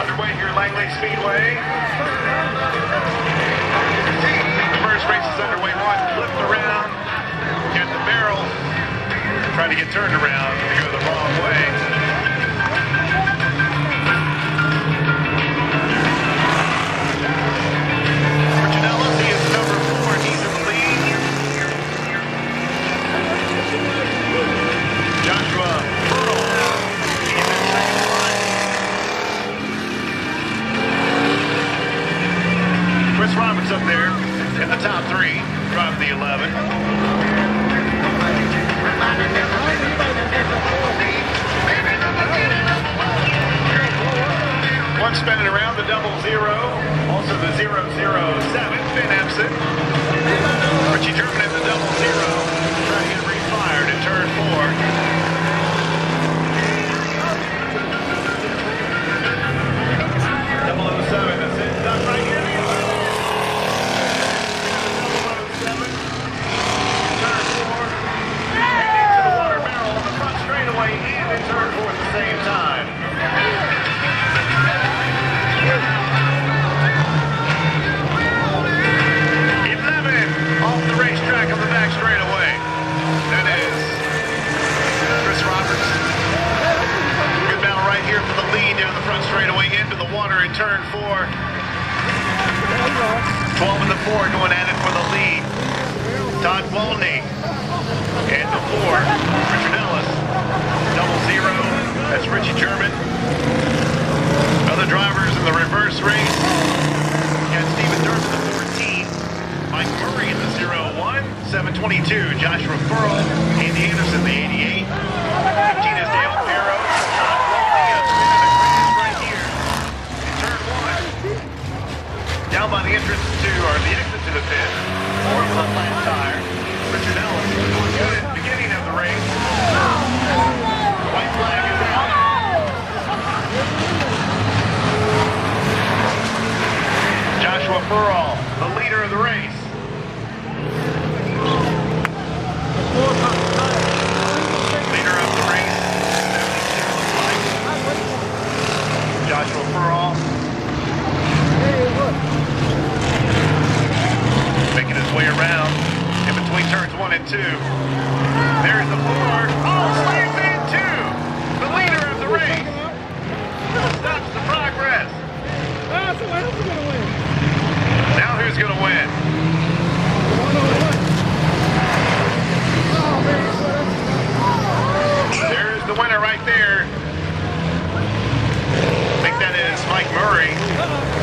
Underway here at Langley Speedway. The first race is underway. One flipped around, hit the barrel, trying to get turned around to go the wrong way. He is number 4. He's in the lead. Joshua Pearl. He's in second line. Chris Roberts up there in the top 3, driving the 11. One spinning around the 00. Also the 007, Finn Epson. Richie German in the 00, trying to get refired in turn 4. 007, that's it, done right here. 007, turn 4. Into the water barrel on the front straightaway and in turn 4 at the same time. Off the racetrack on the back straightaway. That is Chris Roberts. Good battle right here for the lead down the front straightaway into the water in turn 4. 12 and the 4 going at it for the lead. Todd Walney and the 4, Richard Ellis. 00, that's Richie German. Other drivers in the reverse race. Got Steven Durst in the 14. Mike Murray in the 01, 722, Joshua Pearl, Andy Anderson, the 88, 15 is Dale Perro, right here in turn 1. Down by the entrance to, or the exit to the pit, or with a flat tire, Richard Ellis, good at the beginning of the race. White flag is out. Joshua Pearl, the leader of the race. Leader of the race, 72 looks like. Joshua Pearl. Making his way around in between turns 1 and 2. There's the 4. Oh, slams in 2. The leader of the race. Stops the progress. Now who's going to win? There's the winner right there. I think that is Mike Murray.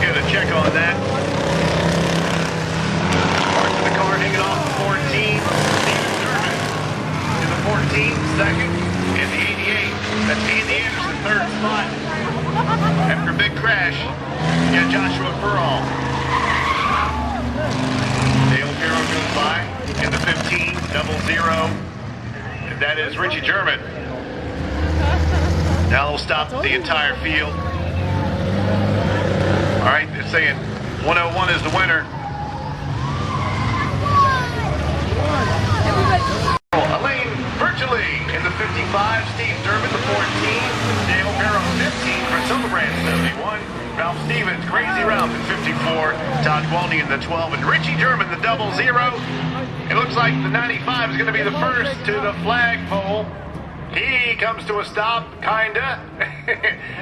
Get a check on that. Parts of the car hanging off the 14. Steven Durman in the 14, second. In the 88, that's Andy Anderson, third spot. After a big crash, you got Joshua Pearl. Dale Perro goes by in the 15, 00. And that is Richie German. Now they'll stop the entire field. All right, they're saying 101 is the winner. Elaine Virtually in the 55, Steve Durbin, the 14, Dale Perro, 15, Chris Hildebrand, 71, Ralph Stevens, Crazy Ralph in 54, Todd Gwalney in the 12, and Richie German, the 00. It looks like the 95 is going to be the first to the flagpole. He comes to a stop, kinda.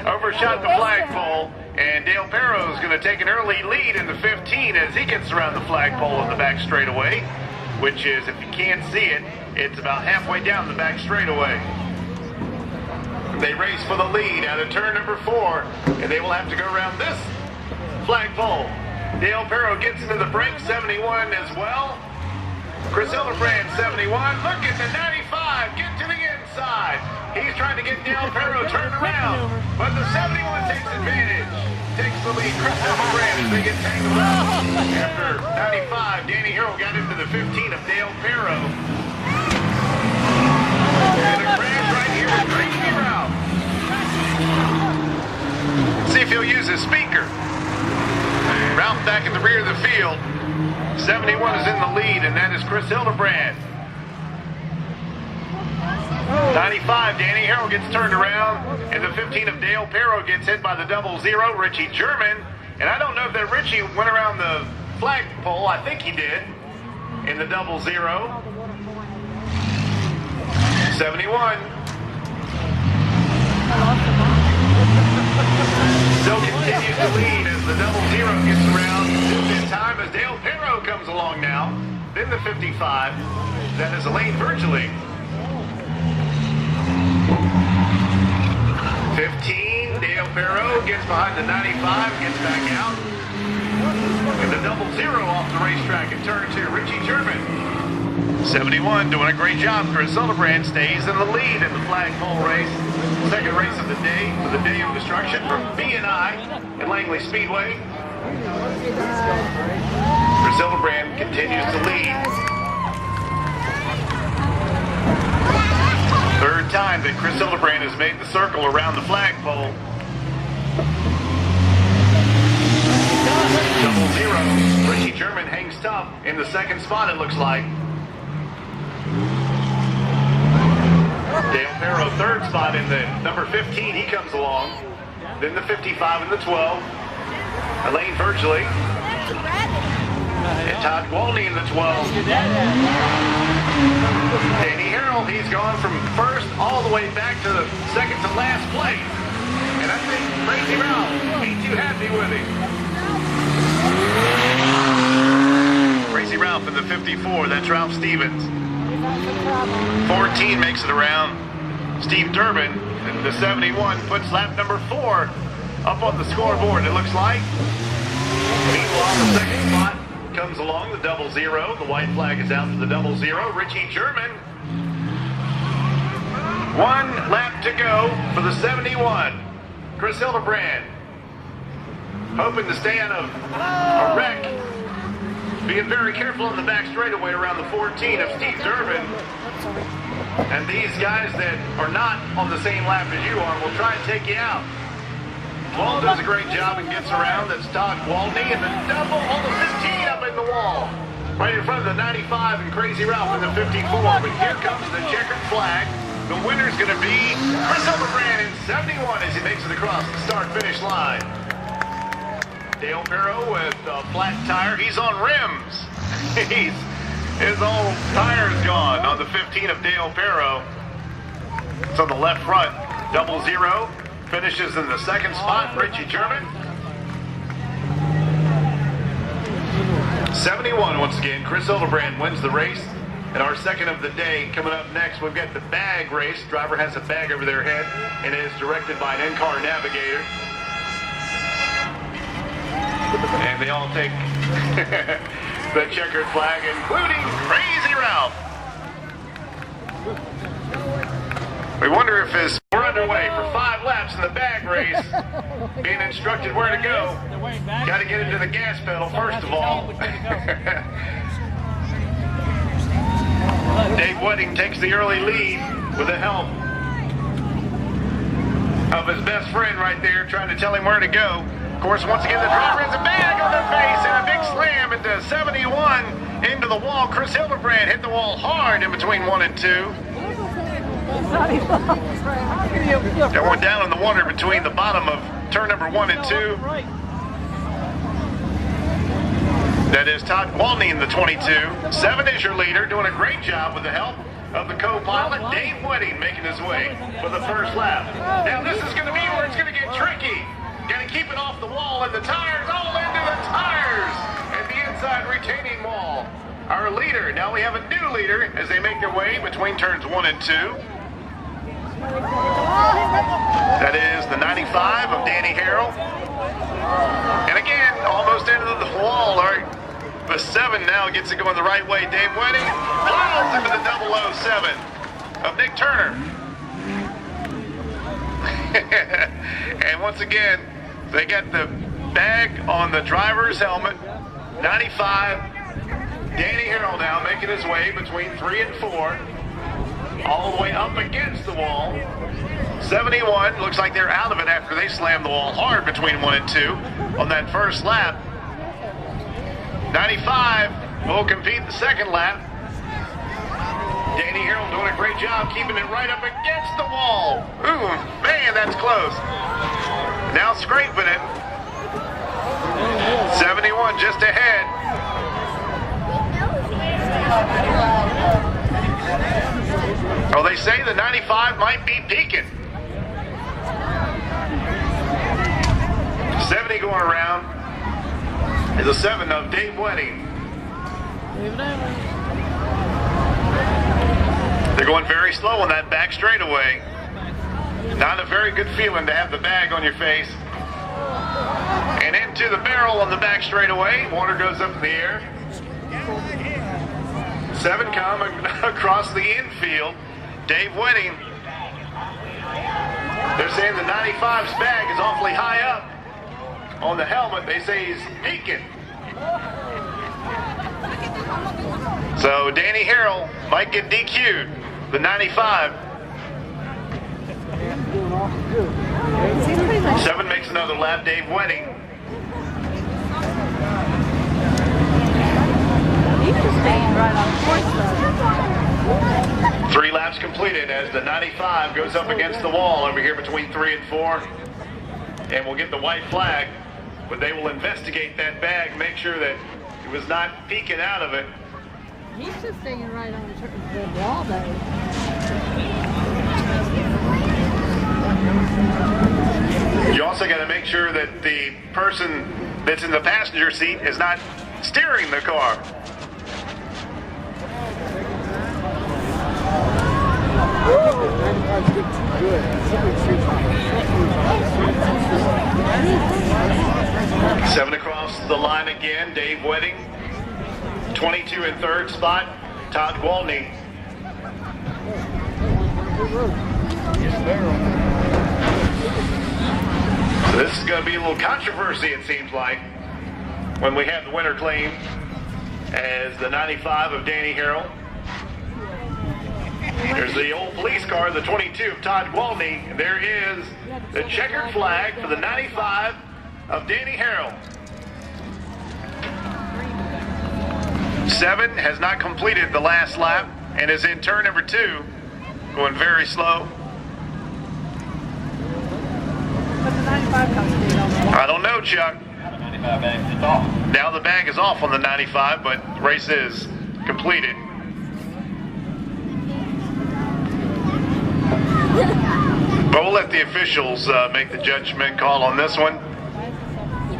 Overshot the flagpole. And Dale Perro is going to take an early lead in the 15 as he gets around the flagpole in the back straightaway, which is, if you can't see it, it's about halfway down the back straightaway. They race for the lead out of turn number 4, and they will have to go around this flagpole. Dale Perro gets into the break, 71 as well. Chris Hildebrand, 71. Look at the 95, get to the inside. He's trying to get Dale Perro turned around, but the 71 takes advantage. Takes the lead. Chris Hildebrand as they get tangled up. After 95, Danny Harrell got into the 15 of Dale Perro. And a crash right here with Crazy Ralph. See if he'll use his speaker. Ralph back at the rear of the field. 71 is in the lead, and that is Chris Hildebrand. 95, Danny Harrell gets turned around, and the 15 of Dale Perro gets hit by the 00, Richie German. And I don't know if that Richie went around the flagpole. I think he did in the 00. 71. Still continues to lead as the 00 gets around. This time as Dale Perro comes along now. Then the 55. That is Elaine Virtually. 15, Dale Perro gets behind the 95, gets back out. And the 00 off the racetrack in turn 2, Richie German. 71 doing a great job. Chris Hildebrand stays in the lead in the flagpole race. Second race of the day for the Day of Destruction from B&I at Langley Speedway. Chris Hildebrand continues to lead. Third time that Chris Hildebrand has made the circle around the flagpole. 00, Richie German hangs tough in the second spot, it looks like. Dale Perro, third spot in the number 15, he comes along. Then the 55 and the 12. Elaine Virtually. And Todd Gwaltney in the 12. Danny Harrell, he's gone from first all the way back to the second to last place. And I think Crazy Ralph ain't too happy with him. Crazy Ralph in the 54, that's Ralph Stevens. 14 makes it around. Steve Durbin in the 71 puts lap number 4 up on the scoreboard, it looks like. Meanwhile, the second spot comes along, the 00. The white flag is out for the 00. Richie German. 1 lap to go for the 71. Chris Hildebrand hoping to stay out of a wreck. Being very careful on the back straightaway around the 14 of Steve Durbin. And these guys that are not on the same lap as you are will try and take you out. Wall does a great job and gets around. That's Todd Gwaltney, and the double on the 15 up in the wall. Right in front of the 95 and Crazy Ralph in the 54. But here comes the checkered flag. The winner's going to be Chris Hildebrand in 71 as he makes it across the start-finish line. Dale Perro with a flat tire. He's on rims. His old tire's gone on the 15 of Dale Perro. It's on the left front. 00 finishes in the second spot. Richie German. 71 once again. Chris Hildebrand wins the race. And our second of the day coming up next, we've got the bag race. Driver has a bag over their head and is directed by an in-car navigator. And they all take the checkered flag, including Crazy Ralph. We wonder if we're underway for 5 laps in the bag race, being instructed where to go. Got to get into the gas pedal first of all. Dave Wedding takes the early lead with the help of his best friend right there, trying to tell him where to go. Of course, once again, the driver has a bag on their face and a big slam into 71 into the wall. Chris Hildebrand hit the wall hard in between 1 and 2. That went down in the water between the bottom of turn number 1 and 2. That is Todd Gwaltney in the 22. 7 is your leader, doing a great job with the help of the co-pilot, Dave Wedding, making his way for the first lap. Now this is going to be where it's going to get tricky. Got to keep it off the wall, and the tires all into the tires and the inside retaining wall. Our leader, now we have a new leader as they make their way between turns 1 and 2. That is the 95 of Danny Harrell. And again, almost into the wall. All right, the 7 now gets it going the right way. Dave Wedding plows into the 007 of Nick Turner. And once again, they got the bag on the driver's helmet. 95, Danny Harrell now making his way between 3 and 4. All the way up against the wall. 71, looks like they're out of it after they slammed the wall hard between 1 and 2 on that first lap. 95 will compete the second lap. Danny Harrell doing a great job keeping it right up against the wall. Ooh, man, that's close. Now scraping it. 71 just ahead. Oh, they say the 95 might be peaking. 70 going around is a 7 of Dave Wedding. They're going very slow on that back straightaway. Not a very good feeling to have the bag on your face. And into the barrel on the back straightaway. Water goes up in the air. 7 come across the infield. Dave Wedding. They're saying the 95's bag is awfully high up on the helmet. They say he's peaking. So Danny Harrell might get DQ'd. The 95. 7 makes another lap. Dave Wedding. He's just staying right on course, though. 3 laps completed as the 95 goes up against the wall over here between 3 and 4. And we'll get the white flag, but they will investigate that bag, make sure that it was not peeking out of it. He's just staying right on the wall, though. You also got to make sure that the person that's in the passenger seat is not steering the car. Seven across the line again, Dave Wedding. 22 in third spot, Todd Gwaltney. So this is going to be a little controversy, it seems like, when we have the winner claim as the 95 of Danny Harrell. There's the old police car, the 22 of Todd Gwaltney. And there is the checkered flag for the 95 of Danny Harrell. 7 has not completed the last lap and is in turn number 2, going very slow. But the 95 comes straight on the wall. I don't know, Chuck. Now the bag is off on the 95, but the race is completed. But we'll let the officials make the judgment call on this one.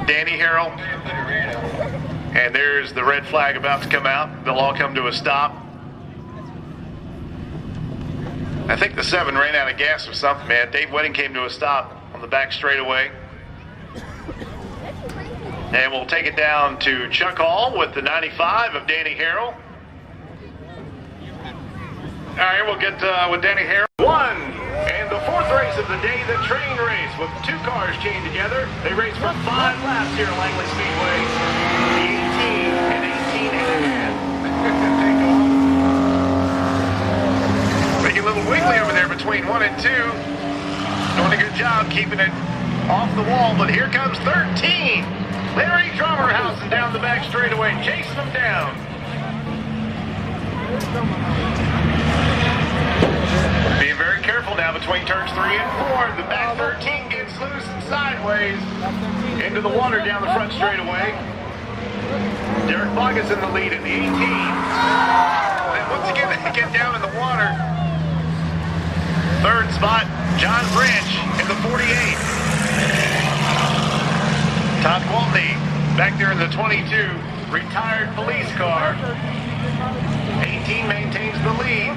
Danny Harrell. And there's the red flag about to come out. They'll all come to a stop. I think the 7 ran out of gas or something, man. Dave Wedding came to a stop on the back straightaway. And we'll take it down to Chuck Hall with the 95 of Danny Harrell. All right, we'll get with Danny Harrell. 1, and the 4th race of the day, the train race with 2 cars chained together. They race for 5 laps here at Langley Speedway. 18 and 18 and a half. Making a little wiggly over there between 1 and 2. Doing a good job keeping it off the wall, but here comes 13. Larry Drummerhausen down the back straightaway, chasing them down. Being very careful now between turns 3 and 4. The back 13 gets loose and sideways into the water down the front straightaway. Derek Boggs in the lead in the 18. And once again, they get down in the water. 3rd spot, John Branch in the 48. Todd Gwaltney back there in the 22, retired police car. 18 maintains the lead.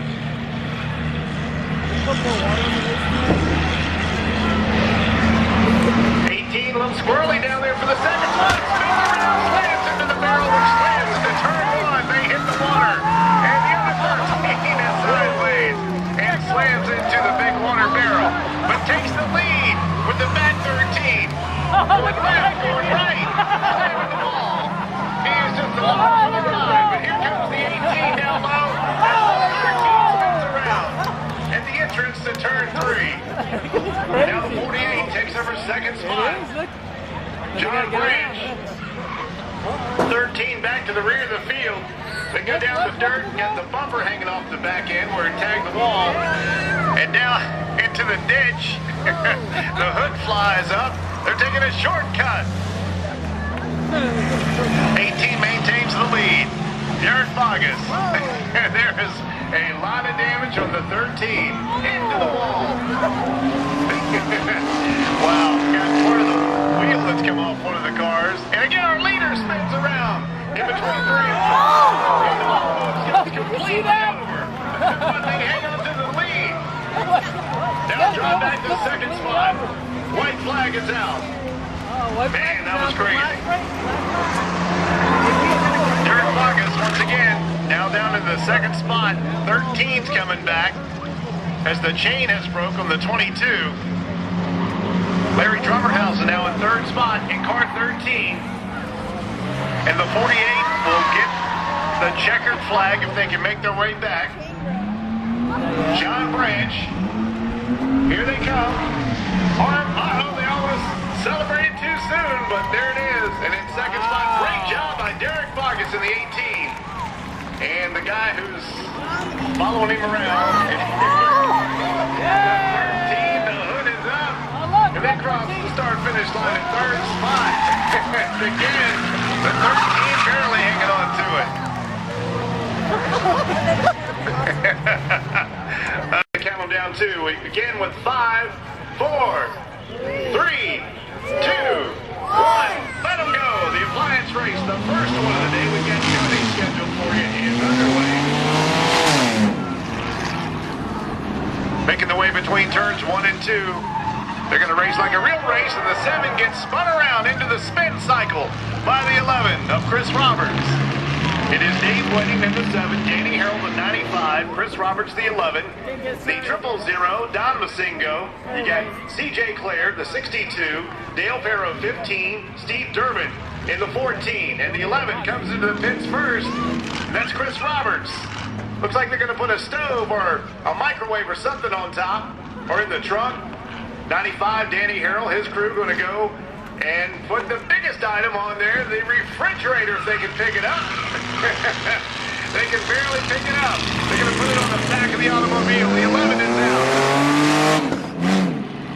18, a little squirrely down there for the second spot. Spins around, slams into the barrel, which slams into turn 1. They hit the water. And the other 13 is sideways and slams into the big water barrel. But takes the lead with the back 13. Going left, going right. Slamming the ball. He is just along for the ride. But here comes the 18 down low. And the 13 spins around. At the entrance to turn 3. Now the 48 takes over 2nd spot. John Branch. 13 back to the rear of the field. They go down the dirt, got the bumper hanging off the back end where it tagged the wall, and down into the ditch. The hood flies up. They're taking a shortcut. 18 maintains the lead. Derek Vargas. There is a lot of damage on the 13 into the wall. Wow, got part of the wheel that's come off one of the cars. And again, our leader spins around in between 3 and 4. And almost goes completely over. But they hang on to the lead. Now drive back to the second spot. White flag is out. Man, that was crazy. Derek Vargas once again now down in the second spot. 13's coming back as the chain has broke on the 22. Larry Drummerhausen now in third spot in car 13. And the 48 will get the checkered flag if they can make their way back. John Branch. Here they come. Oh, they almost celebrated too soon, but there it is. And in second spot, great job by Derek Vargas in the 18. And the guy who's following him around. 13, the hood is up. And they cross the start-finish line in third spot. Again, the 13 barely hanging on to it. Count them down two. We begin with 5, 4, 3, 2, 1. Let them go. The appliance race, the first one of the day. We've got 2 of these scheduled for you, is underway. Making the way between turns 1 and 2. They're going to race like a real race, and the 7 gets spun around into the spin cycle by the 11 of Chris Roberts. It is Dave Wedding in the 7, Danny Harrell the 95, Chris Roberts the 11, the 000, Don Masingo. You got CJ Clare, the 62, Dale Farrow 15, Steve Durbin in the 14, and the 11 comes into the pits first, and that's Chris Roberts. Looks like they're going to put a stove or a microwave or something on top, or in the trunk. 95, Danny Harrell, his crew going to go and put the biggest item on there, the refrigerator, if they can pick it up. They can barely pick it up. They're going to put it on the back of the automobile. The 11 is out.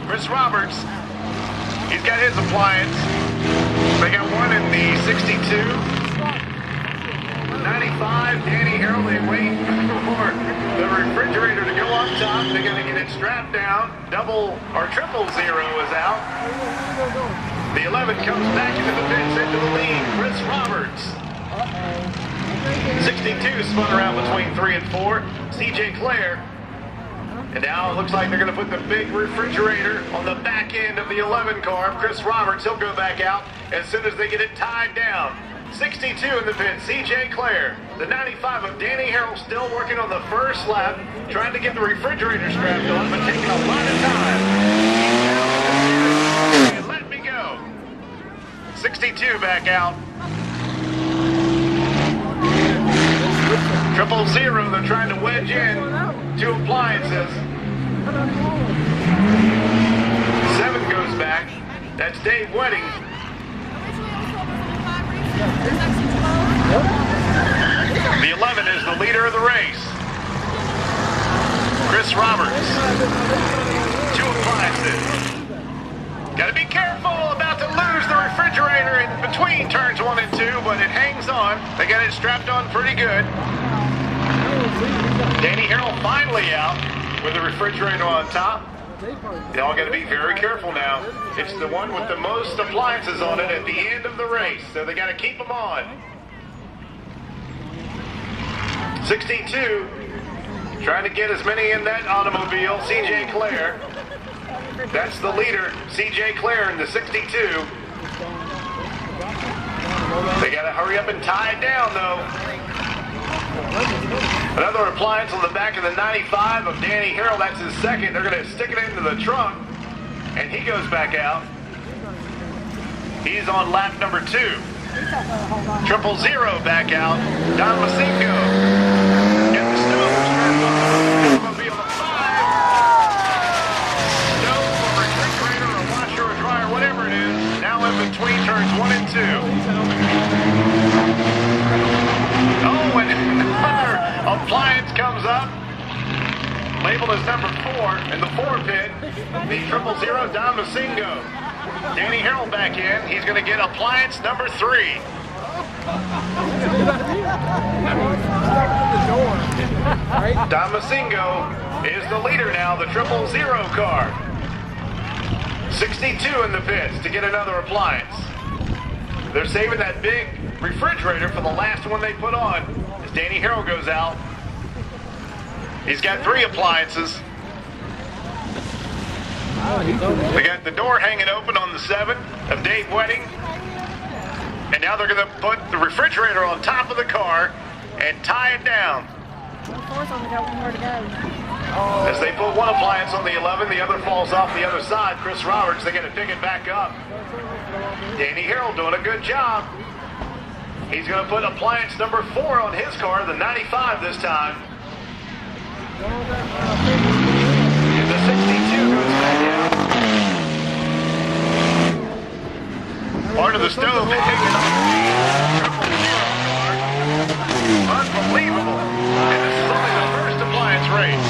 Chris Roberts, he's got his appliance. They got one in the 62. 95, Danny Harrell, they wait for the refrigerator to go on top. They're going to get it strapped down. Double or triple 0 is out. The 11 comes back into the pits, into the lead. Chris Roberts. 62 spun around between 3 and 4. CJ Clare. And now it looks like they're going to put the big refrigerator on the back end of the 11 car. Chris Roberts, he'll go back out as soon as they get it tied down. 62 in the pit, CJ Clare. The 95 of Danny Harrell still working on the first lap, trying to get the refrigerator strapped on, but taking a lot of time. And let me go. 62 back out. 000, they're trying to wedge in 2 appliances. 7 goes back. That's Dave Wedding. The 11 is the leader of the race. Chris Roberts. 2 appliances. Got to be careful, about to lose the refrigerator in between turns 1 and 2, but it hangs on. They got it strapped on pretty good. Danny Harrell finally out with the refrigerator on top. They all got to be very careful now. It's the one with the most appliances on it at the end of the race, so they got to keep them on. 62, trying to get as many in that automobile. CJ Clare. That's the leader, CJ Clare in the 62. They got to hurry up and tie it down, though. Another appliance on the back of the 95 of Danny Harrell. That's his second. They're going to stick it into the trunk, and he goes back out. He's on lap number 2. 000 back out. Don Masingo. Get the stove strapped on the automobile of 5. Stove or refrigerator or washer or dryer, whatever it is. Now in between turns 1 and 2. Oh, and appliance comes up, labeled as number 4 in the 4 pit. The 000 Don Masingo. Danny Harrell back in. He's going to get appliance number 3. Don Masingo is the leader now, the 000 car. 62 in the pits to get another appliance. They're saving that big refrigerator for the last one they put on as Danny Harrell goes out. He's got 3 appliances. They got the door hanging open on the 7 of Dave Wedding. And now they're going to put the refrigerator on top of the car and tie it down. As they put one appliance on the 11, the other falls off the other side. Chris Roberts, they got to pick it back up. Danny Harrell doing a good job. He's going to put appliance number 4 on his car, the 95 this time. And the 62 goes back out. Part of the stove hanging on the 000 car. Unbelievable. And this is only the first appliance race.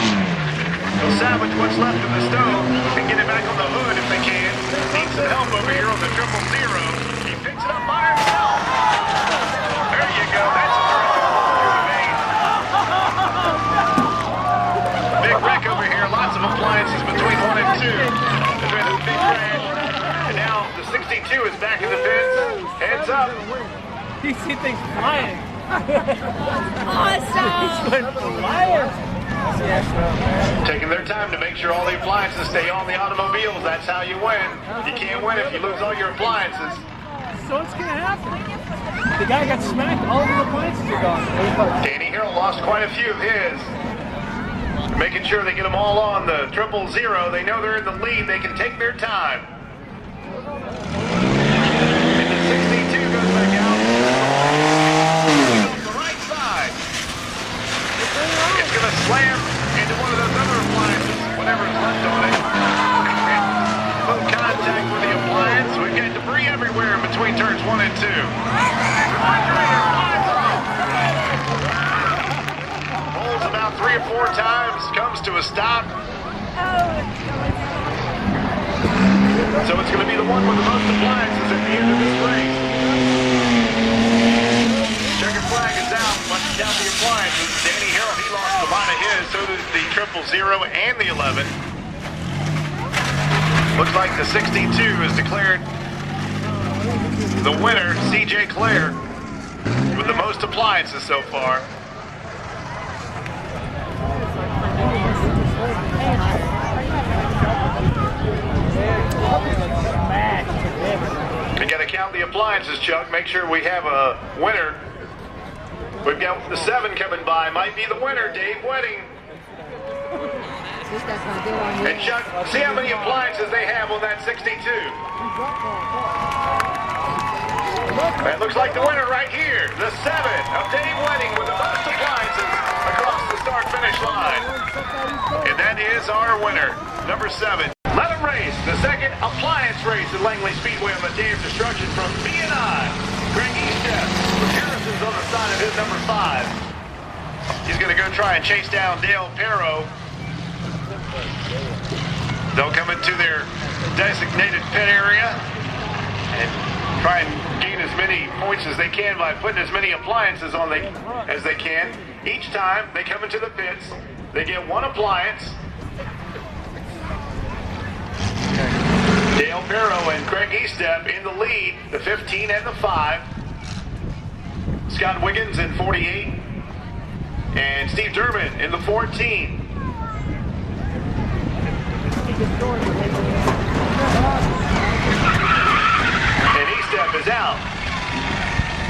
They'll salvage what's left of the stove and get it back on the hood if they can. Need some help over here on the 000. He picks it up by himself. There you go. That's a big wreck over here. Lots of appliances between 1 and 2. There's been a big crash. And now the 62 is back in the pits. Heads up. You see things flying. Awesome! Taking their time to make sure all the appliances stay on the automobiles. That's how you win. You can't win if you lose all your appliances. So what's going to happen? The guy got smacked. All the appliances are gone. Danny Harrell lost quite a few of his. Making sure they get them all on the 000. They know they're in the lead. They can take their time. And the 62 goes back out. On the right side. It's going to slam into one of those other appliances, whatever's left on it. Little contact with the appliance. We've got debris everywhere in between turns 1 and 2. Refrigerator flies off. Rolls about 3 or 4 times, comes to a stop. So it's going to be the one with the most appliances at the end of this race. Checker flag is out. Let's count the appliances. Danny Harrell, he lost a lot of his. So did the 000 and the 11. Looks like the 62 is declared the winner, C.J. Clare, with the most appliances so far. We got to count the appliances, Chuck. Make sure we have a winner. We've got the 7 coming by. Might be the winner, Dave Wedding. And Chuck, see how many appliances they have on that 62. That looks like the winner right here. The 7 of Dave Wedding with the most appliances across the start-finish line. And that is our winner, number 7. Let them race. The second appliance race at Langley Speedway on the day of destruction from B&I. Greg Eastep with Harrison's on the side of his number 5. He's going to go try and chase down Dale Perro. They'll come into their designated pit area and try and gain as many points as they can by putting as many appliances on as they can. Each time they come into the pits, they get 1 appliance. Dale Perro and Craig Eastep in the lead, the 15 and the 5. Scott Wiggins in 48. And Steve Durbin in the 14. And Eastep is out.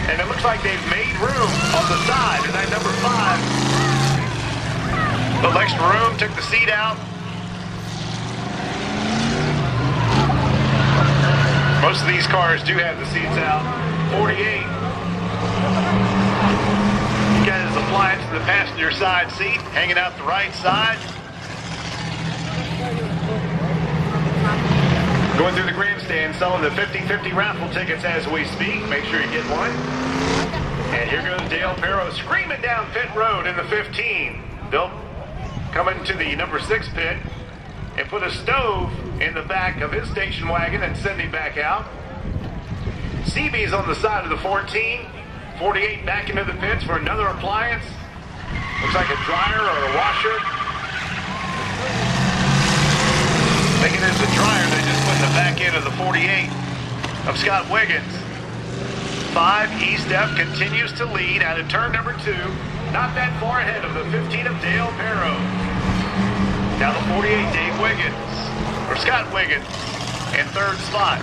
And it looks like they've made room on the side in that number 5. A little extra room, took the seat out. Most of these cars do have the seats out. 48. Got his appliance in the passenger side seat, hanging out the right side. Going through the grandstand, selling the 50-50 raffle tickets as we speak. Make sure you get one. And here goes Dale Perro screaming down pit road in the 15. They'll come into the number 6 pit and put a stove in the back of his station wagon and send him back out. CB's on the side of the 14. 48 back into the pits for another appliance. Looks like a dryer or a washer. Thinking it's a dryer they just put in the back end of the 48 of Scott Wiggins. 5, E-Step continues to lead out of turn number 2. Not that far ahead of the 15 of Dale Perro. Now the 48, Dave Wiggins, or Scott Wiggins, in 3rd spot.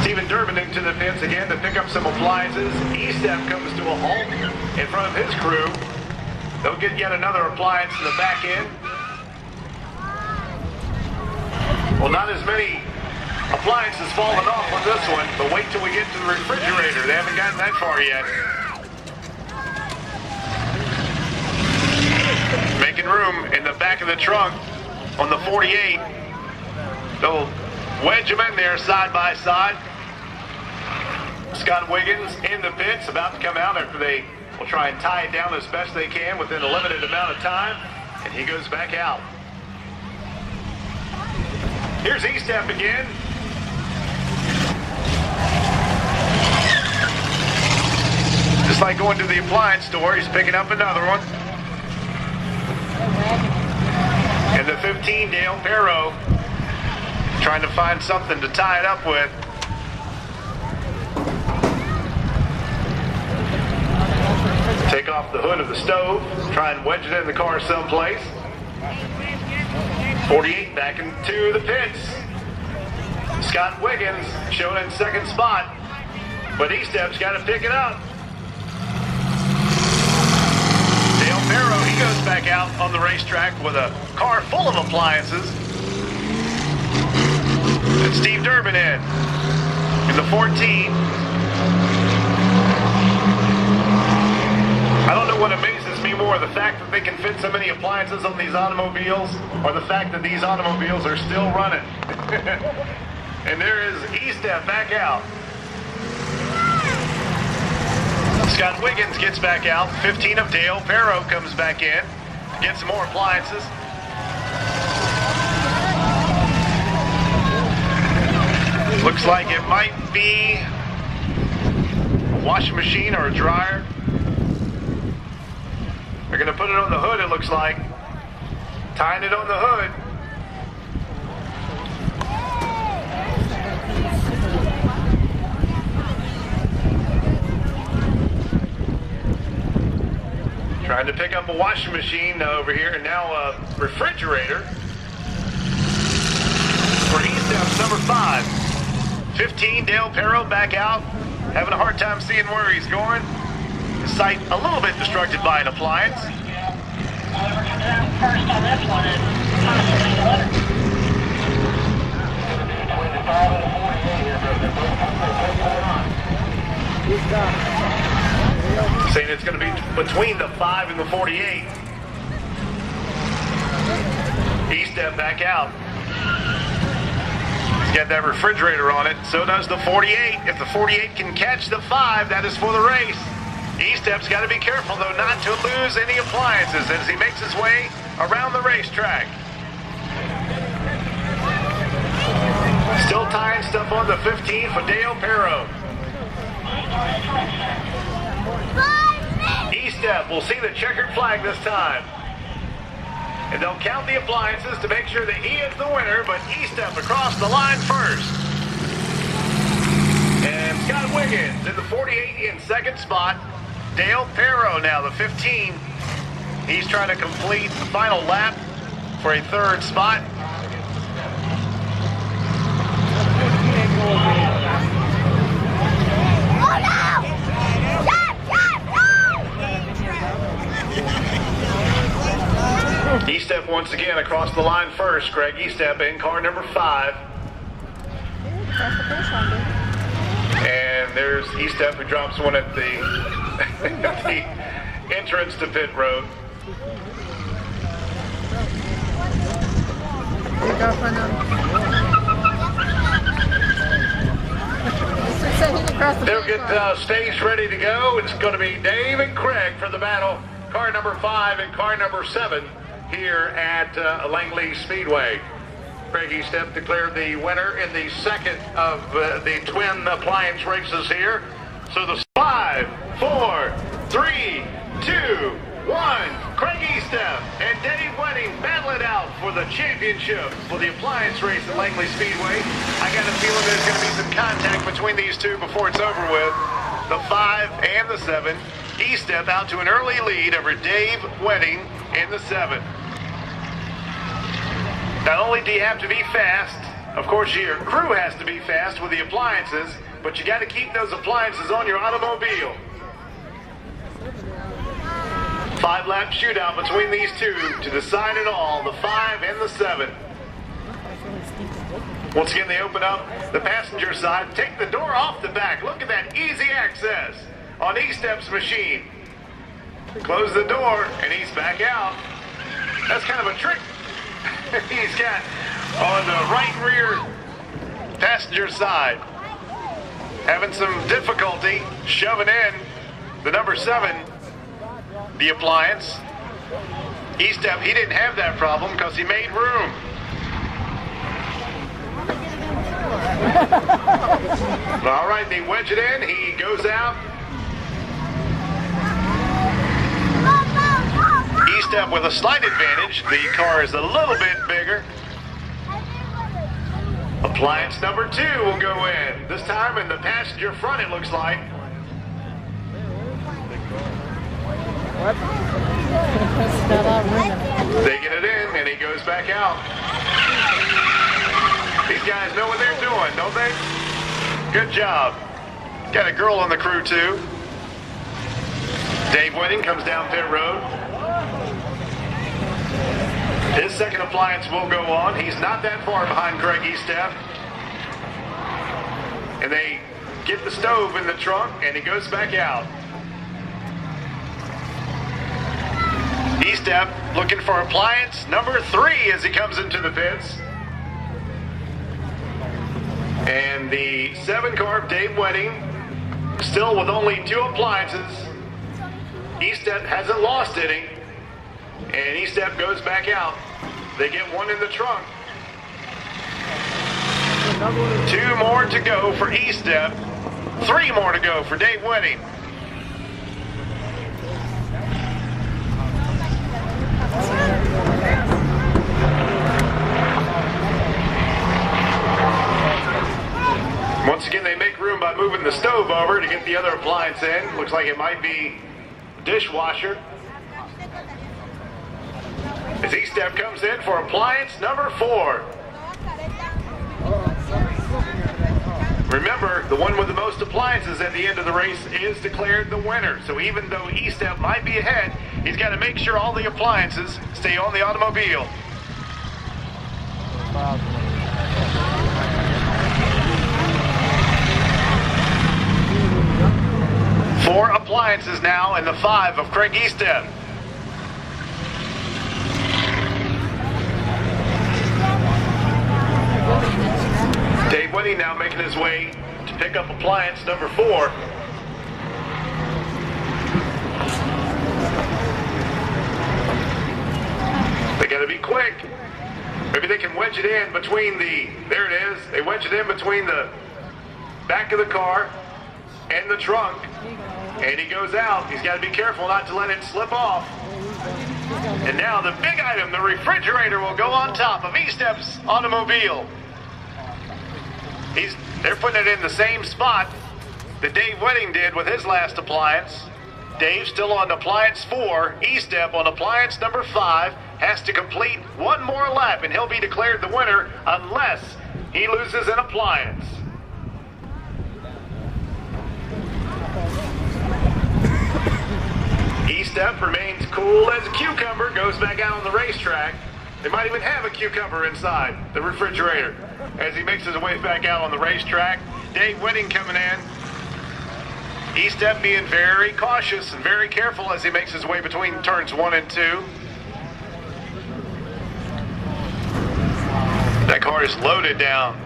Stephen Durbin into the pits again to pick up some appliances. E-Step comes to a halt in front of his crew. They'll get yet another appliance in the back end. Well, not as many appliances falling off on this one, but wait till we get to the refrigerator. They haven't gotten that far yet. Making room in the back of the trunk on the 48. They'll wedge them in there side by side. Scott Wiggins in the pits, about to come out after they will try and tie it down as best they can within a limited amount of time. And he goes back out. Here's E-Step again. Just like going to the appliance store, he's picking up another one. And the 15, Dale Perro, trying to find something to tie it up with. Take off the hood of the stove, try and wedge it in the car someplace. 48 back into the pits. Scott Wiggins shown in 2nd spot, but E-Step's got to pick it up. Dale Perro, he goes back out on the racetrack with a car full of appliances. And Steve Durbin in the 14. I don't know what amazes me more, the fact that they can fit so many appliances on these automobiles, or the fact that these automobiles are still running. And there is E-Step back out. Scott Wiggins gets back out. 15 of Dale Perro comes back in, gets some more appliances. Looks like it might be a washing machine or a dryer. They're going to put it on the hood, it looks like. Tying it on the hood. Trying to pick up a washing machine over here, and now a refrigerator. For E-Step number 5. 15, Dale Perro back out. Having a hard time seeing where he's going. His sight a little bit distracted by an appliance. First on this one is possibly 11. Between the 5 and the 48. Saying it's going to be between the 5 and the 48. E-Step back out. He's got that refrigerator on it. So does the 48. If the 48 can catch the 5, that is for the race. E-Step's got to be careful, though, not to lose any appliances as he makes his way around the racetrack. Still tying stuff on the 15 for Dale Perro. E-Step will see the checkered flag this time. And they'll count the appliances to make sure that he is the winner, but E-Step across the line first. And Scott Wiggins in the 48 in 2nd spot. Dale Perro now, the 15. He's trying to complete the final lap for a 3rd spot. E-Step once again across the line first. Greg E-Step in car number 5. And there's E-Step who drops one at the, at the entrance to pit road. said he can cross the They'll finish get line. stage ready to go. It's going to be Dave and Craig for the battle. Car number 5 and car number 7 here at Langley Speedway. Craig Estep declared the winner in the second of the twin appliance races here. So the 5, 4, 3, 2, 1. Craig Estep and Dave Wedding battle it out for the championship for the appliance race at Langley Speedway. I got a feeling there's going to be some contact between these two before it's over with. The 5 and the 7. Estep out to an early lead over Dave Wedding in the 7. Not only do you have to be fast, of course your crew has to be fast with the appliances, but you got to keep those appliances on your automobile. 5-lap shootout between these two to decide it all, the 5 and the 7. Once again, they open up the passenger side, take the door off the back. Look at that easy access on Estep's machine. Close the door, and he's back out. That's kind of a trick he's got on the right rear passenger side. Having some difficulty shoving in the number 7, the appliance. Estep, he didn't have that problem because he made room. All right, they wedge it in. He goes out. Estep with a slight advantage. The car is a little bit bigger. Appliance number 2 will go in. This time in the passenger front, it looks like. They get it in, and he goes back out. These guys know what they're doing, don't they? Good job. Got a girl on the crew, too. Dave Wedding comes down pit road. His second appliance will go on. He's not that far behind Craig Estep. And they get the stove in the trunk, and he goes back out. Estep looking for appliance number 3 as he comes into the pits. And the 7 car of Dave Wedding, still with only 2 appliances. Estep hasn't lost any. And Estep goes back out. They get one in the trunk. 2 more to go for Estep. 3 more to go for Dave Wedding. Once again, they make room by moving the stove over to get the other appliance in. Looks like it might be dishwasher. As Estep comes in for appliance number 4. Remember, the one with the most appliances at the end of the race is declared the winner. So even though Estep might be ahead, he's got to make sure all the appliances stay on the automobile. Four appliances now in the 5 of Craig Estep. Dave Wedding now making his way to pick up appliance number 4. They got to be quick. Maybe they can wedge it in between there it is. They wedge it in between the back of the car and the trunk. And he goes out. He's got to be careful not to let it slip off. And now the big item, the refrigerator, will go on top of Estep's automobile. They're putting it in the same spot that Dave Wedding did with his last appliance. Dave still on appliance 4. Estep on appliance number 5 has to complete one more lap, and he'll be declared the winner unless he loses an appliance. Estep remains cool as a cucumber, goes back out on the racetrack. They might even have a cucumber inside the refrigerator as he makes his way back out on the racetrack. Dave Wedding coming in. Estep being very cautious and very careful as he makes his way between turns 1 and 2. That car is loaded down.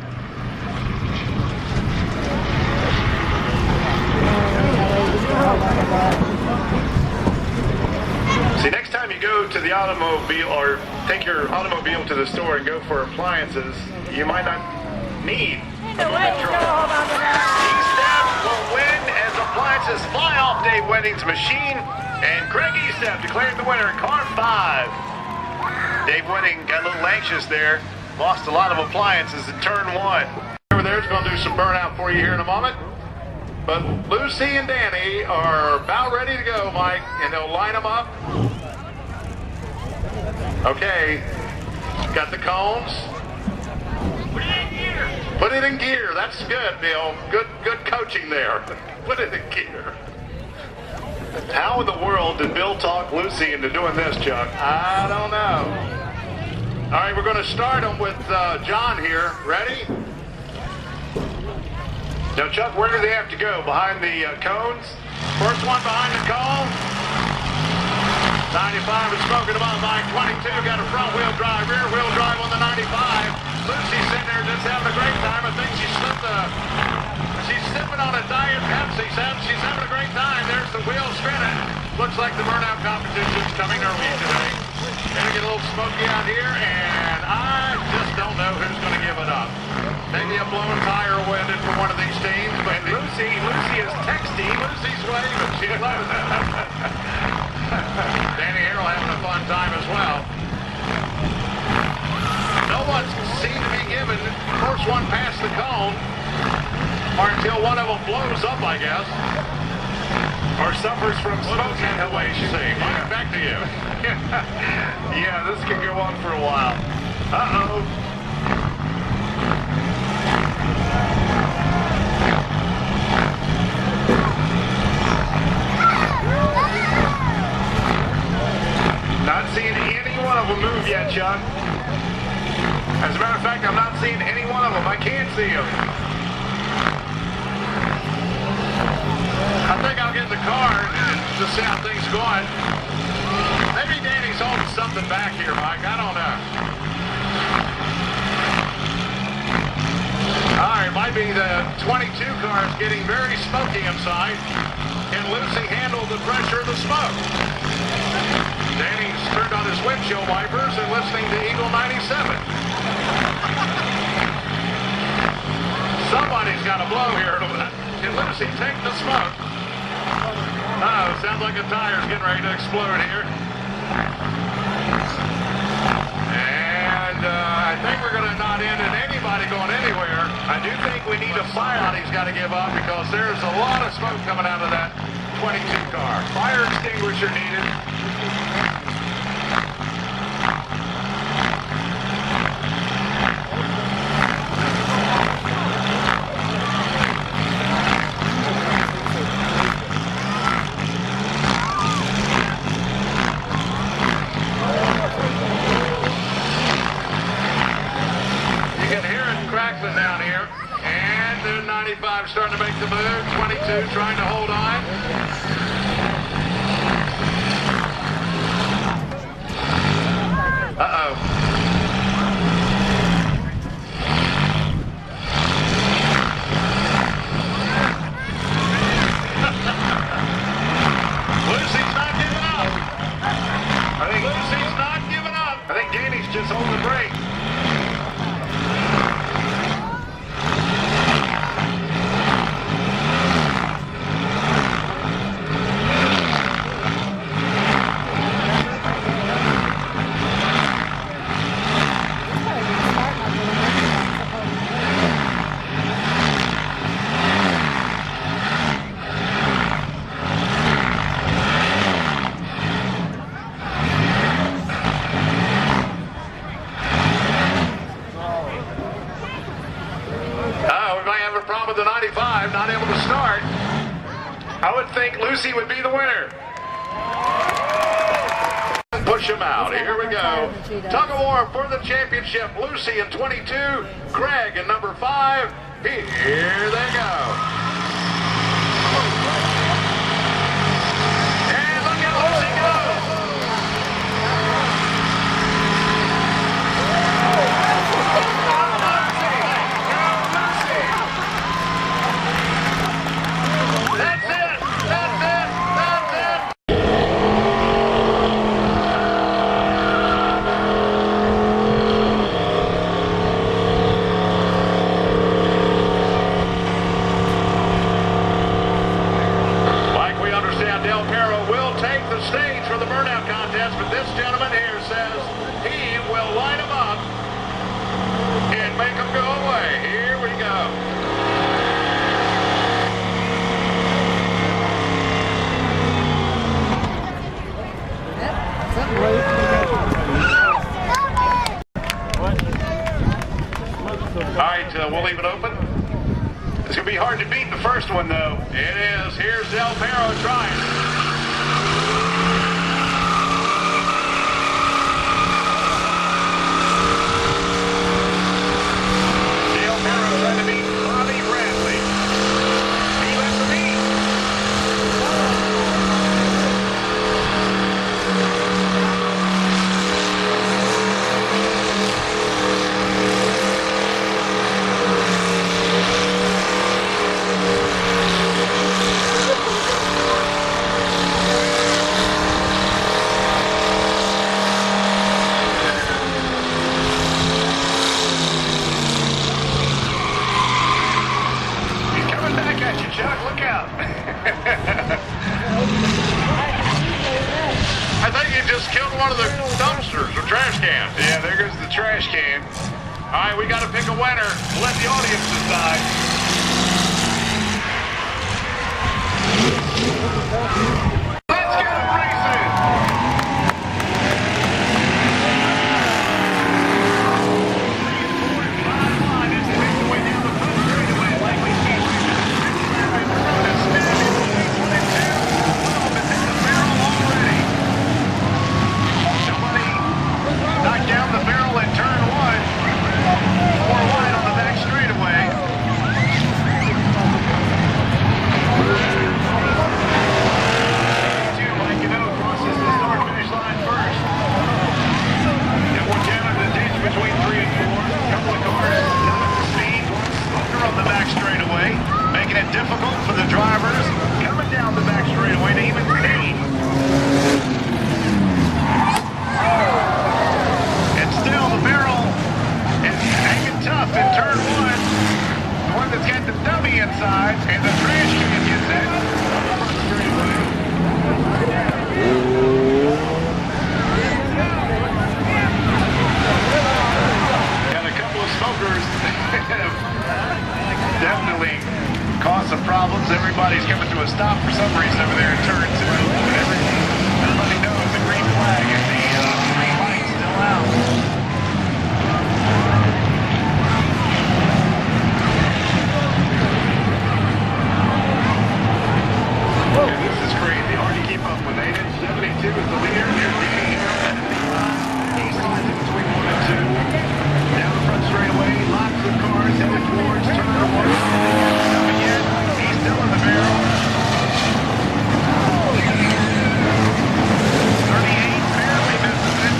See, next time you go to the automobile or take your automobile to the store and go for appliances, you might not need a moving truck. Eastep will win as appliances fly off Dave Wedding's machine, and Craig Eastep declared the winner in car 5. Dave Wedding got a little anxious there, lost a lot of appliances in turn 1. Over there is going to do some burnout for you here in a moment. But Lucy and Danny are about ready to go, Mike, and they'll line them up. Okay, got the cones. Put it in gear. Put it in gear. That's good, Bill. Good coaching there. Put it in gear. How in the world did Bill talk Lucy into doing this, Chuck? I don't know. All right, we're going to start them with John here. Ready? Now, Chuck, where do they have to go? Behind the cones? First one behind the cone. 95 is smoking about line 22. Got a front wheel drive, rear wheel drive on the 95. Lucy's sitting there just having a great time. I think she's sipping on a Diet Pepsi. She's having a great time. There's the wheel spinning. Looks like the burnout competition's coming our way today. Gonna get a little smoky out here, and I just don't know who's going to give it up. Maybe a blown tire will win it for one of these teams, but Lucy is texting. Lucy's waving. She loves it. Danny Harrell having a fun time as well. No one seemed to be given first one past the cone, or until one of them blows up, I guess, or suffers from smoke inhalation. Mike, back to you. Yeah, this can go on for a while. Uh-oh. Not seeing any one of them move yet, Chuck. As a matter of fact, I'm not seeing any one of them. I can't see them. I think I'll get in the car and just see how things are going. Maybe Danny's holding something back here, Mike. I don't know. All right, might be the 22 cars getting very smoky inside. Can Lucy handle the pressure of the smoke? Danny's turned on his windshield wipers and listening to Eagle 97. Somebody's got to blow here. Can Lucy take the smoke? Oh, sounds like a tire's getting ready to explode here. And I think we're going to not end in anybody going anywhere. I do think we need a fire out he's got to give up because there's a lot of smoke coming out of that 22 car. Fire extinguisher needed. Down here, and the 95 starting to make the move. 22 trying to hold on. Uh-oh. Lucy's not giving up. I think Lucy's not giving up. I think Danny's just holding the brake. The 95 not able to start. I would think Lucy would be the winner. Push him out. Here we go. Tug of war for the championship. Lucy in 22, Craig in number 5. Here they go. And look at Lucy go. That's it. burnout contest, but this gentleman here says he will light them up and make them go away. Here we go. All right, we'll leave it open. It's going to be hard to beat the first one, though. It is. Here's Del Perro trying. Del Perro trying to beat Bobby Bradley. He left the lead. Chuck, look out. I think you just killed one of the dumpsters or trash cans. Yeah, there goes the trash can. All right, we got to pick a winner. Let the audience decide. Let's get them racing. Knocked down the barrel in turn one. 4 wide on the back straightaway. Mike crosses the start-finish line first. And we're down in the ditch between 3 and 4. A couple of cars not at the speed. Slower on the back straightaway, making it difficult for the drivers coming down the back straightaway to even see. And still the barrel is hanging tough in turn one. The one that's got the dummy inside and the trash can gets in. Got a couple of smokers that have definitely caused some problems. Everybody's coming to a stop for some reason over there in turn two. Everybody knows the green flag and the green light's still out. And this is crazy. Hard to keep up with. 872 is the leader. Here's the East lines in between 1 and 2. Down the front straightaway. Lots of cars headed towards turn 1. Up again. He's still in the barrel. 38 barely misses it.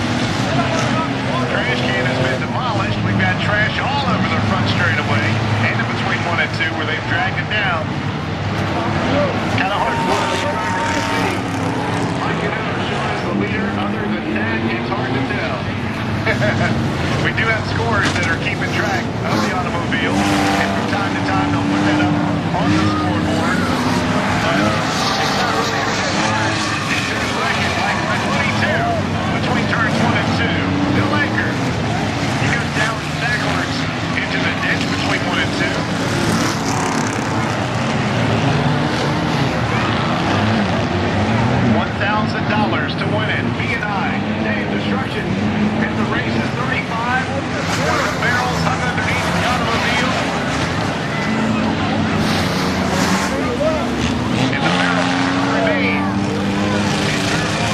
Trash can has been demolished. We've got trash all over the front straightaway and in between 1 and 2 where they've dragged it down. Kind of hard for the driver to see. Mike shows the leader. Other than that, it's hard to tell. We do have scores that are keeping track of the automobile, and from time to time they'll put that up on the scoreboard. But it's not really a good one. It's in second, like 22 between turns 1 and 2. Bill Anker. He goes down backwards into the ditch between 1 and 2. $1,000 to win it. B&I, Dave Destruction. And the race is 35. One of the barrels hung underneath the automobile. And the barrel remains in turn 1.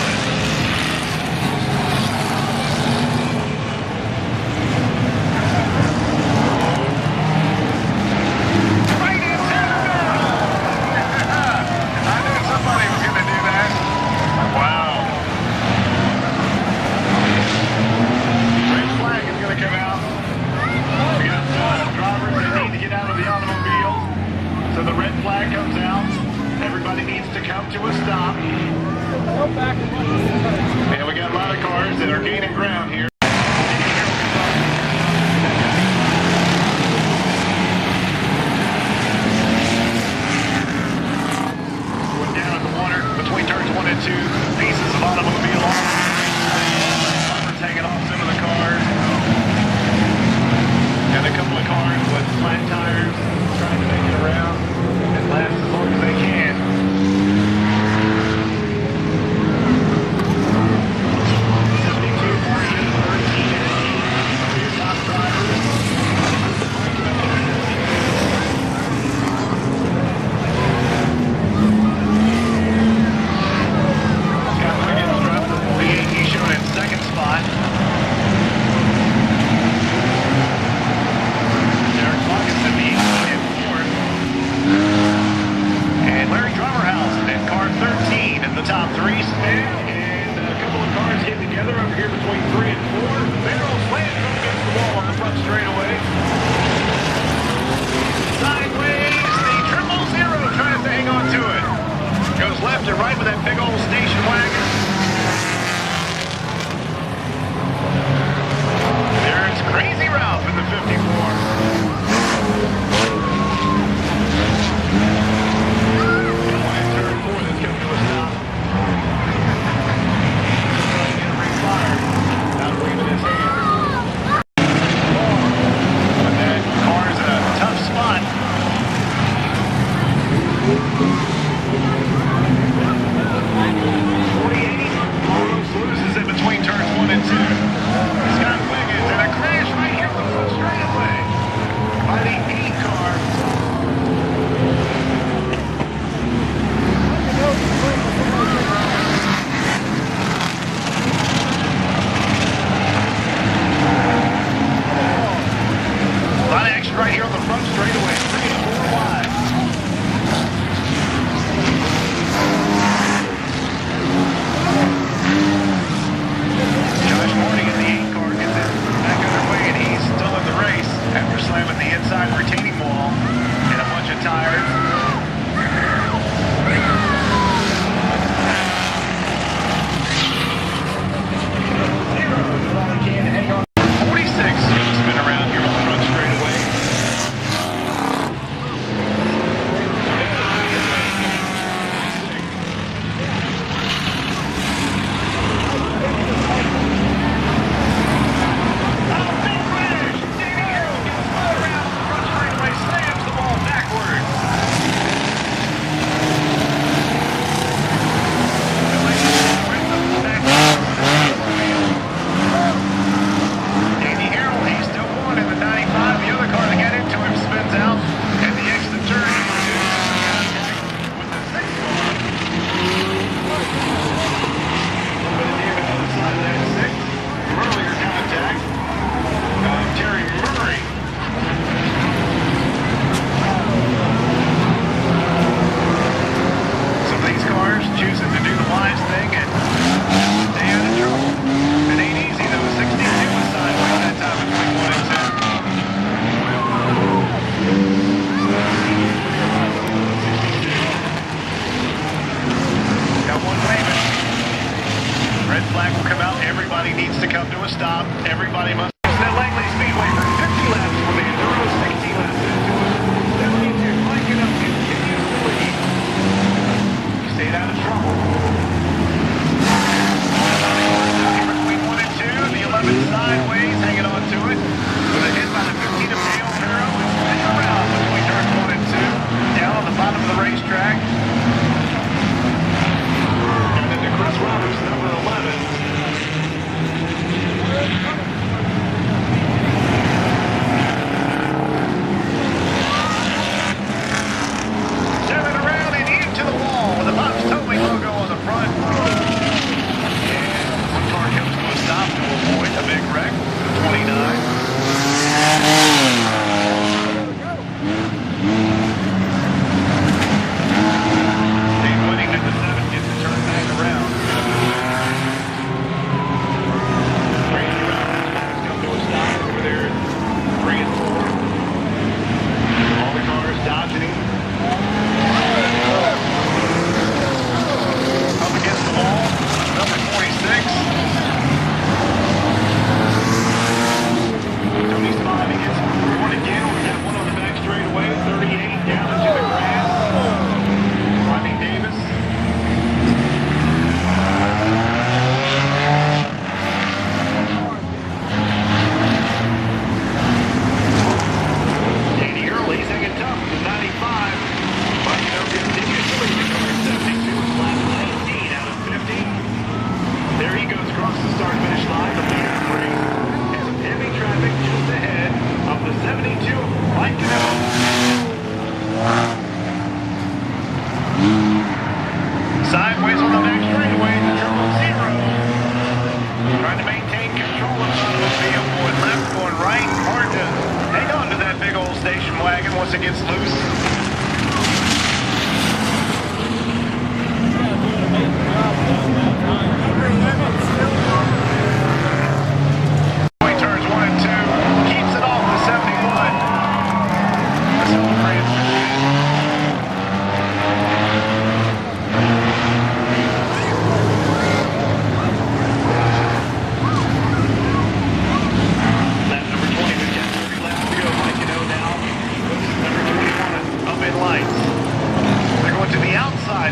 Right into the barrel. I knew somebody was going to do that. Wow. Red flag is going to come out. We got drivers that need to get out of the automobile. So the red flag comes out. Everybody needs to come to a stop. And we got a lot of cars that are gaining ground here. Down at the water between turns 1 and 2. Pieces of automobile come out. Everybody needs to come to a stop. Everybody must. At Langley Speedway for 50 laps for the Enduro, 16 laps into it. 72, Mike it up, continues to lead. Stayed out of trouble. Between 1 and 2, the 11 sideways, hanging on to it. With a hit by the 15 of Dale Perro, and around between turns 1 and 2. Down on the bottom of the racetrack. And then to Chris Roberts, number 11. Sideways on the back straightaway, the 000. Trying to maintain control in front of the field. Going left, going right. Hard to hang on to that big old station wagon once it gets loose. Turns 1 and 2. Keeps it off the 71.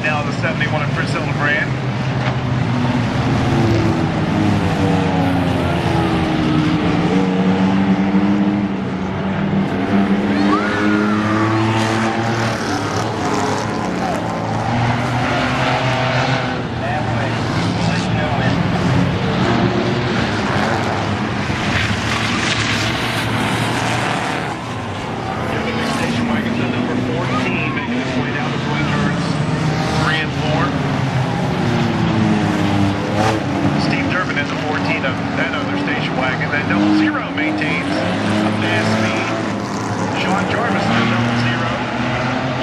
Now the 71 at Priscilla Brand. Station wagon's at number 14, making its way down between turns 3 and 4. Steve Durbin is the 14 of that other station wagon. That 00 maintains a fast speed. Sean Jarvis in the 00.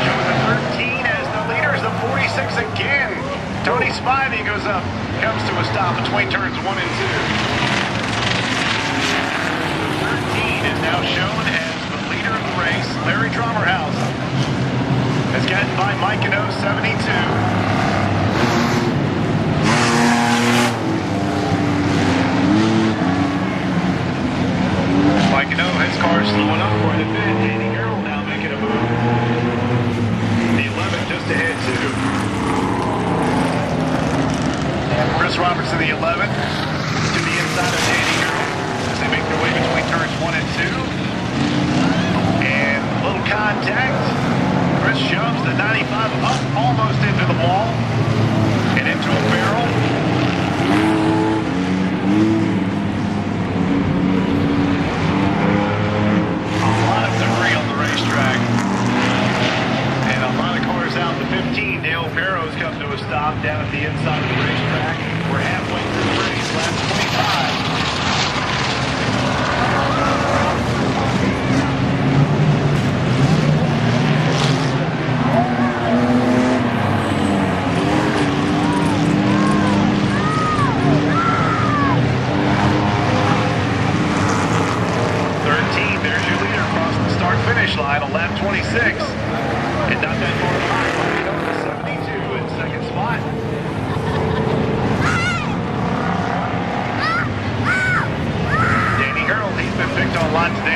Showing the 13 as the leader is the 46 again. Tony Spivey goes up, comes to a stop between turns 1 and 2. The 13 is now shown as the leader of the race. Larry Drummerhouse has gotten by Mike and 072. Mike and has cars slowing up quite a bit. Andy Harrell now making a move. The 11 just ahead too. Chris Roberts in the 11 to the inside of Andy Harrell as they make their way between turns 1 and 2. And a little contact. Chris shoves the 95 up almost into the wall.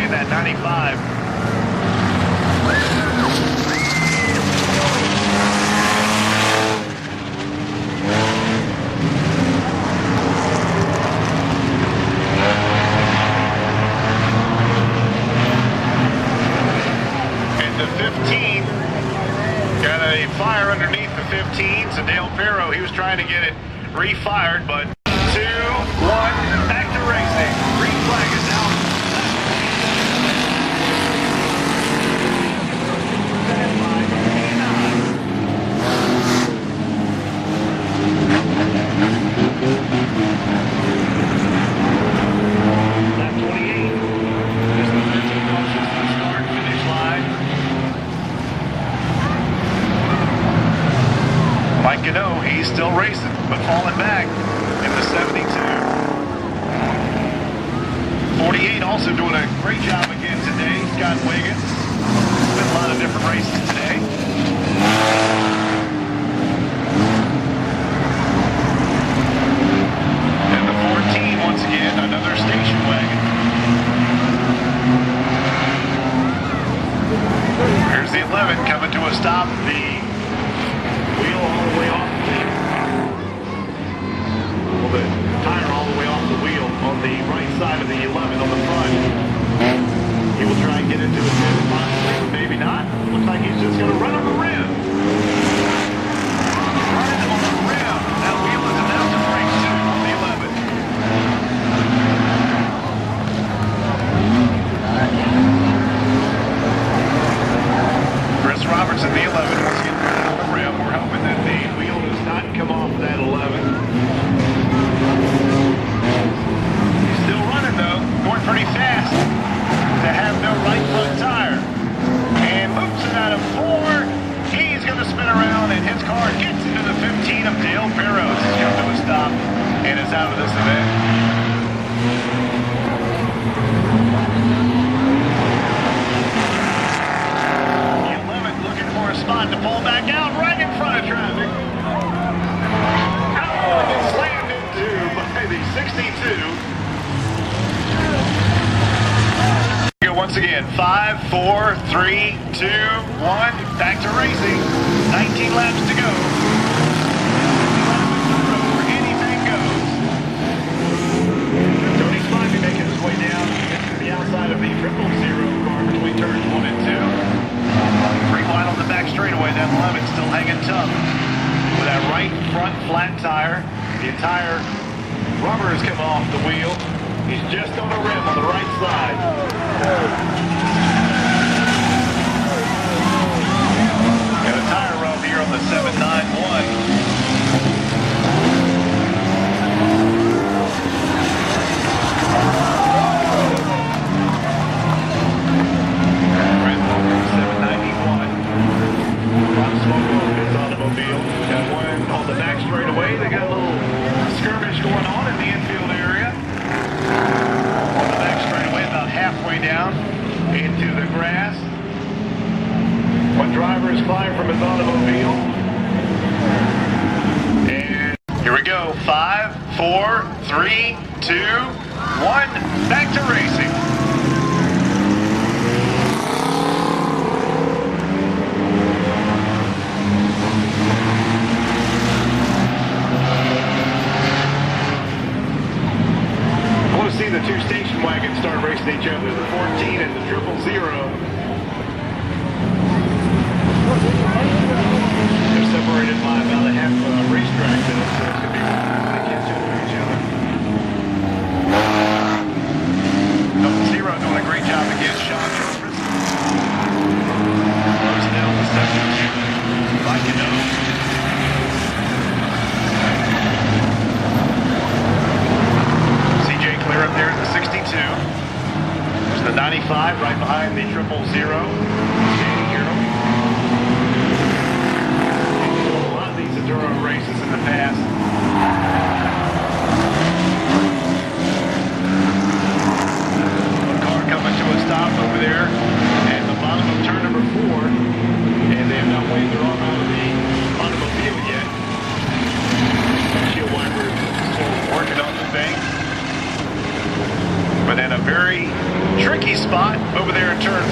in that 95. And the 15 got a fire underneath the 15, so Dale Perro, he was trying to get it refired, but 2-1, back to racing. Green flag is out. Lap 28. There's the 13 cautions to the start finish line. Mike Gano, he's still racing, but falling back in the 72. 48 also doing a great job again today. Scott Wiggins. Been a lot of different races today. And the 14, once again, another station wagon. Here's the 11 coming to a stop. The wheel all the way off the tire all the way off the wheel on the right side of the 11 on the front. He will try and get into the pit, possibly, but maybe not. Looks like he's just going to run on the rim. Running on the rim. That wheel is about to break soon on the 11. Chris Robertson, the 11, once again running on the rim. We're hoping that the wheel does not come off that 11. He's still running though, going pretty fast to have no right front tire. And moves it out of 4. He's going to spin around and his car gets into the 15 of Dale Perros. He's come to a stop and is out of this event. The 11 looking for a spot to pull back out right in front of traffic. Oh, and slammed into by the 62. Once again, 5, 4, 3, 2, 1, back to racing. 19 laps to go. Anything goes. Tony Spivey making his way down to the outside of the 000 car between turns 1 and 2. 3 wide on the back straightaway. That 11 still hanging tough with that right front flat tire. The entire rubber has come off the wheel. He's just on the rim on the right side. Got a tire rub here on the 791. Red Bull 791. A lot of smoke on this automobile. Got one on the back straightaway. They got a little skirmish going on in the infield area. On the back straightaway, about halfway down into the grass. One driver is climbing from his automobile. And here we go. 5, 4, 3, 2, 1. Back to racing. See the 2 station wagons start racing each other, the 14 and the 000. They're separated by about a half racetrack, so it's going to be they catch up with each other. 000 doing a great job against Sean Jarvis. Closing down the second. Like you know. Clear up there at the 62. There's the 95 right behind the 000. Danny Carroll. A lot of these enduro races in the past. A car coming to a stop over there at the bottom of turn number 4. And they have not waved their arm out of the automobile yet. Shield wiper is still working on the thing. But in a very tricky tricky spot over there in turn 4.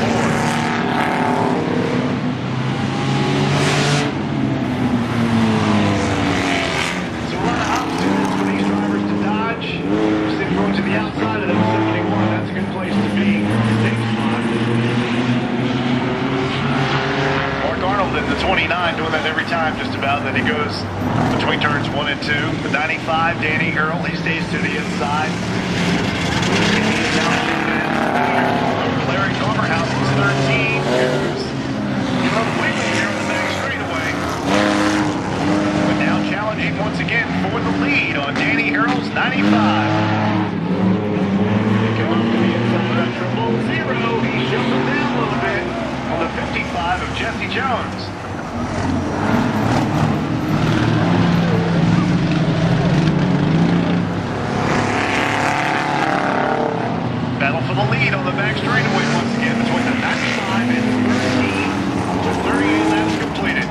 Going to the outside of that 71, that's a good place to be. Mark Arnold in the 29, doing that every time just about. Then he goes between turns 1 and 2. The 95, Danny Earl, he stays to the inside. Larry Garmerhouse is 13. Here's Langley here on the back straightaway. But now challenging once again for the lead on Danny Earl's 95. He shuts him down a little bit on the 55 of Jesse Jones. Battle for the lead on the back straightaway once again between the 95 and 13 to 38 laps completed.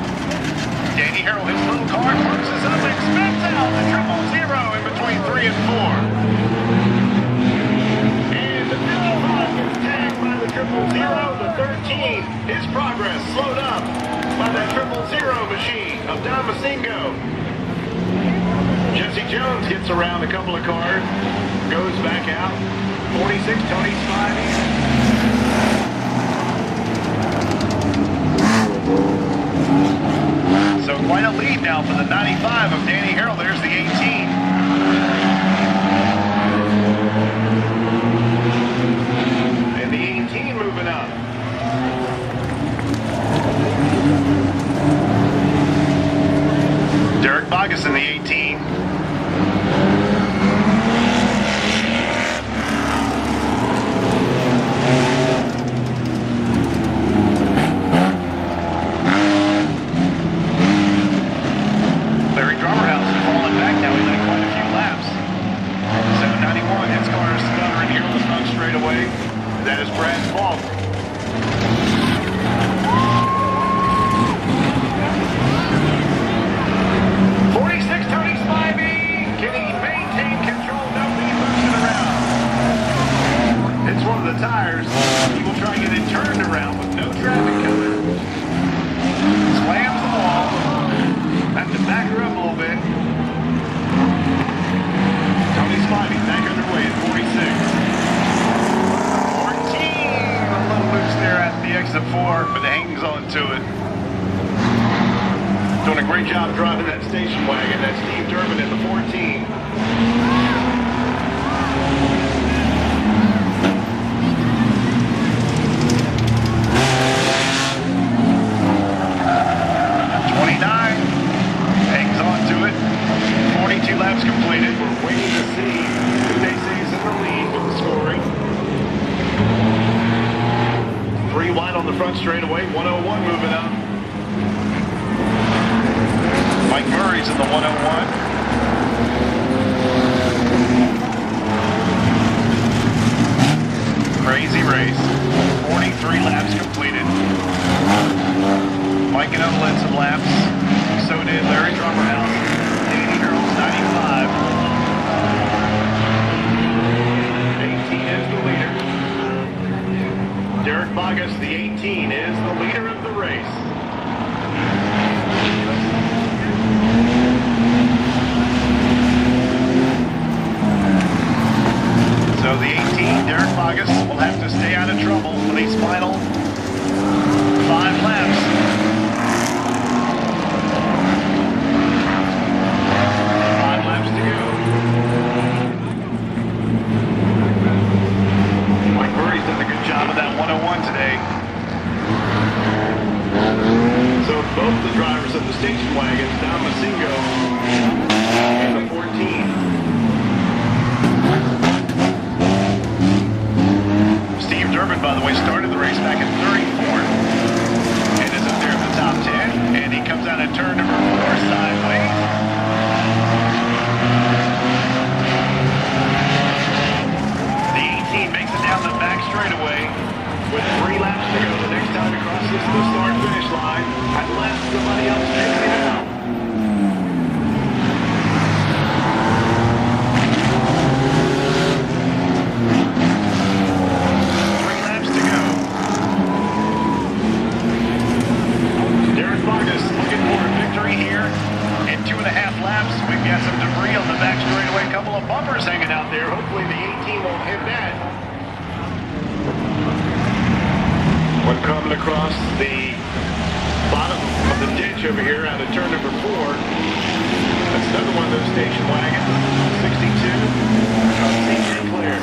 Danny Harrell, his little car, closes up and spins out the 000 in between 3 and 4. 000, the 13. His progress slowed up by that 000 machine of Don Masingo. Jesse Jones gets around a couple of cars, goes back out. 46, Tony Spivey. So quite a lead now for the 95 of Danny Harrell. There's the 18. Moving up. Derek Bogus in the 18. Larry Drummerhouse is falling back now. He's had quite a few laps. 791, his car is stuttering here on the front straightaway. That is Brad's fault. 46, Tony Spivey. Can he maintain control? No, he moves it around. It's one of the tires. He will try and get it turned around with no traffic coming. Slams the wall. Have to back her up a little bit. Tony Spivey back underway at 46. There at the exit 4, but it hangs on to it. Doing a great job driving that station wagon. That's Steve Durbin in the 14. Hangs on to it. 42 laps completed. We're waiting to see who they say is in the lead with the scoring. 3 wide on the front straightaway, 101 moving up. Mike Murray's in the 101. Crazy race. 43 laps completed. Mike and Oda led some laps. So did Larry Drummerhouse. Danny Harrell's 95. 18 is the leader. Derek Bogus, the 18, is the leader of the race. So the 18, Derek Bogus, will have to stay out of trouble for these final 5 laps. 5 laps to go. Mike Murray's done a good job of that 101 today. So both the drivers of the station wagon, Don Masingo and the 14. Steve Durbin, by the way, started the race back in 34th and is up there in the top 10. And he comes out at turn number 4 sideways. The 18 makes it down the back straightaway with 3 laps to go. The next time he crosses the start-finish line, unless somebody else takes him out. across the bottom of the ditch over here out of turn number 4. That's another one of those station wagons. 62. St. Clair.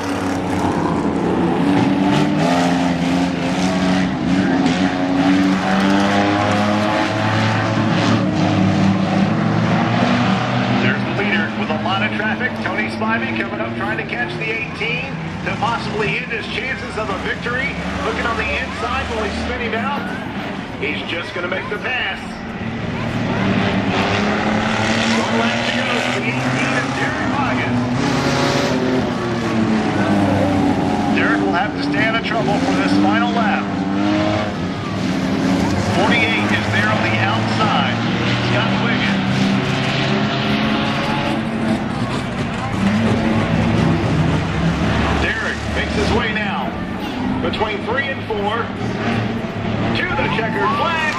There's the leader with a lot of traffic. Tony Spivey coming up trying to catch the 18 to possibly end his chances of a victory. Looking on the inside, will he spin him out? He's just going to make the pass. One lap to go for the 18 of Derek Vargas. Derek will have to stay out of trouble for this final lap. 48 is there on the outside. Scott Wiggins. Derek makes his way now between 3 and 4 to the checkered flag.